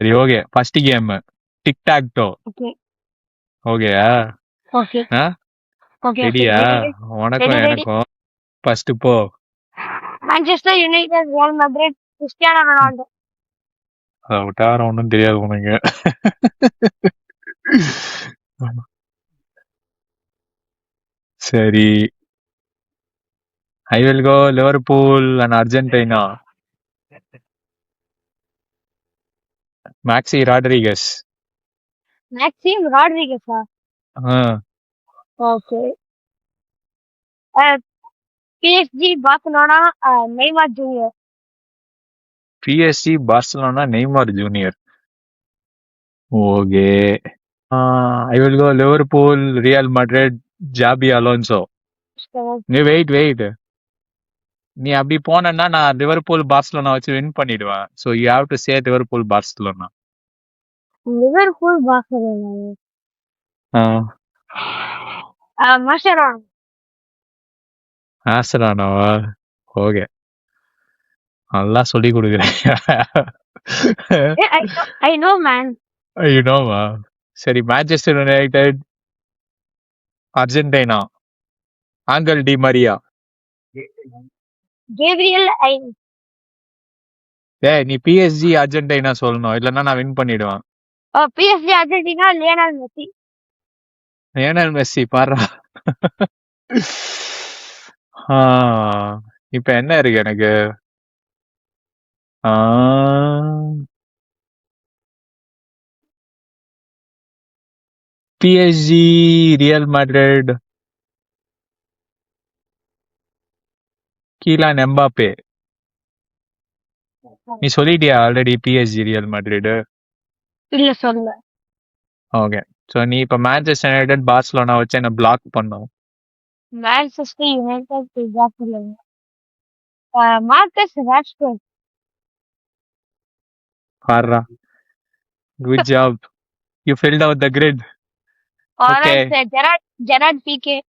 சரி okay first game tic tac toe. Okay ஓகேயா? Okay ஆ ஓகே ஓகே ரெடியா? ரெடி ரெடி உனக்கும் ரெடி. எனக்கும் ஃபர்ஸ்ட் போ. Manchester United, Real Madrid, Cristiano Ronaldo. அதை விட்டா வேற ஒன்றும் தெரியாது உனக்கு. சரி I will go Liverpool and Argentina. Maxi Rodriguez. Maxim ராட்ரிகஸா? Okay. PSG Barcelona, Neymar junior. PSC Barcelona Neymar junior. Okay. I will go Liverpool Real Madrid Xabi Alonso. நீ wait நீ அப்படி போனேன்னா நான் லிவர்பூல் பார்சலோனா வச்சு வின் பண்ணிடுவேன். So you have to say Liverpool Barcelona. Liverpool Barcelona. மாஸ்டரோனா. ஆசரானவா? Okay நல்லா சொல்லி கொடுக்குறேன். I know man. யூனோவா? சரி Manchester United Argentina Angel di Maria. Gabriel நீ பிஎஸ்ஜி அர்ஜென்டினா சொல்லணும், இல்லைன்னா நான் வின் பண்ணிடுவேன். PSG Argentina, Lionel Messi. Lionel Messi பாரு. இப்ப என்ன இருக்கு எனக்கு? PSG Real Madrid Kylian Mbappe. நீ சொல்லிட்டியா ஆல்ரெடி பிஎஸ்ஜி ரியல் மேட்ரிட்? இல்ல சொல்ல. ஓகே ஸோ நீ இப்ப மேன்செஸ்டர் யுனைடெட் பார்சலோனா வச்சு என்ன பிளாக் பண்ணும். Manchester United Barcelona. Marcus Rashford. பாருடா, good job, you filled out the grid. Okay Gerard PK.